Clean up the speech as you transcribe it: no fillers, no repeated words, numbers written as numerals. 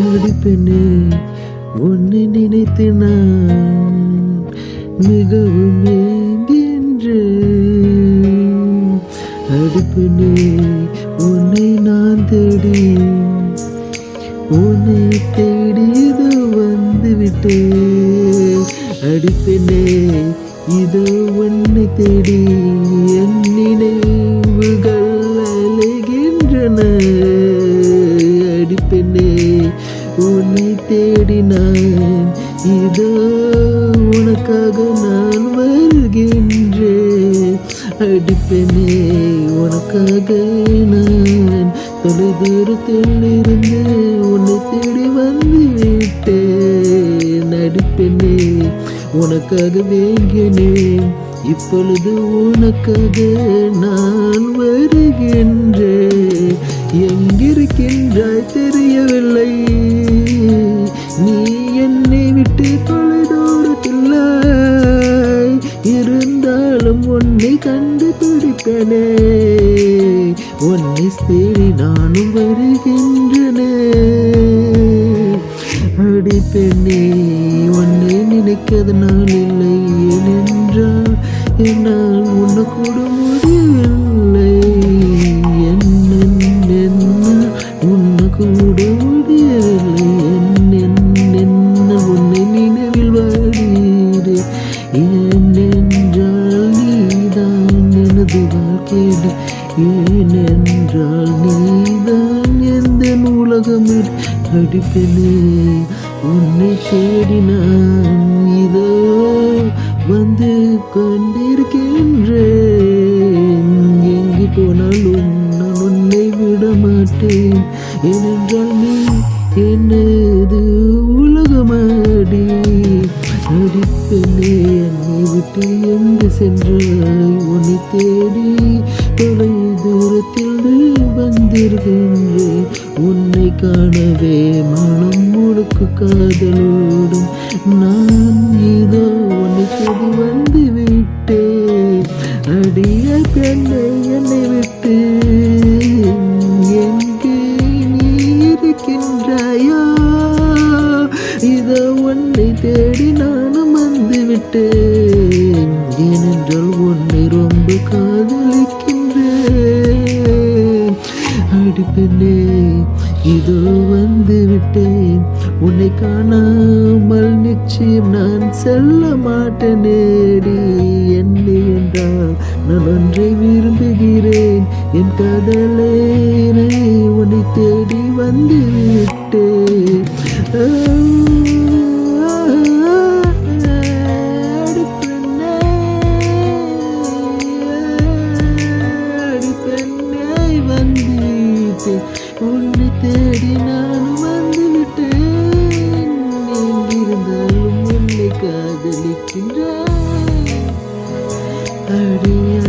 அடிப்பெண்ணே உன்னை நினைத்து நான் மிகவும் ஏங்கின்றேன். அடிப்பெண்ணே உன்னை நான் தேடி உன்னை தேடி இது வந்து விட்டேன். அடிப்பெண்ணே இதோ உன்னை தேடி என் நினைவுகள் அலைகின்றன. அடிப்பெண்ணே உன்னை தேடி நான் இதோ உனக்காக நான் வருகின்றேன். அடிப்பெண்ணே உனக்காக நான் தொலைதூரத்தில் இருந்து உன்னை தேடி வந்து விட்டேன். அடிப்பெண்ணே உனக்காக வேங்கினேன், இப்பொழுது உனக்காக நான் வருகின்றேன். எங்கிருக்கின்றாய் தெரியவில்லை, நீ என்னை விட்டு தொலைதூரத்தில் இருந்தாலும் உன்னை கண்டுபிடிப்பேனே. உன்னை தேடி நானும் வருகின்றனே. அடிப்பெண்ணே உன்னை நினைக்காத நாள் இல்லை, ஏனென்றால் என்னால் உன்னை கூட முடியவில்லை. என்ன உன்னை கூட முடியவில்லை. என்ன உன்னை நினைவில் வாடுகிறே. ஏனென்றால் நீதான் எனது வாழ்க்கையில், ஏனென்றால் நீதான் எந்த உலகம். அடிப்பெண்ணே உன்னை தேடி நான் இதோ வந்து கொண்டிருக்கின்றேன். எங்கு போனாலும் நான் உன்னை விட மாட்டேன், ஏனென்றால் நீ எனது உலகமாடி. அடிப்பெண்ணே என்னை விட்டு எங்கு சென்றாய், உன்னை தேடி தொலை தூரத்தில் வந்திருக்கின்றேன். உன்னை காணவே மனம் முழுக்கு காதலோடும் நான் இதோ உன்னை தேடி வந்து விட்டேன். அடிய பெண்ணை என்னை விட்டு எங்கே நீ இருக்கின்றாயோ, இதோ உன்னை தேடி நானும் வந்து விட்டேன். ஏனென்றால் உன்னை ரொம்ப காதலிக்கின்றேன். அடிப்பெண்ணே இதோ வந்து விட்டேன், உன்னை காணாமல் நிச்சயம் நான் செல்ல மாட்டேனேடி. என்னை என்றால் நான் ஒன்றை விரும்புகிறேன், என் காதலே உன்னை தேடி வந்து விட்டேன். உன்னை தேடி நான் வந்து விட்டேன். எங்கிருந்தாலும் உன்னை காதலிக்கின்றேன். அடிய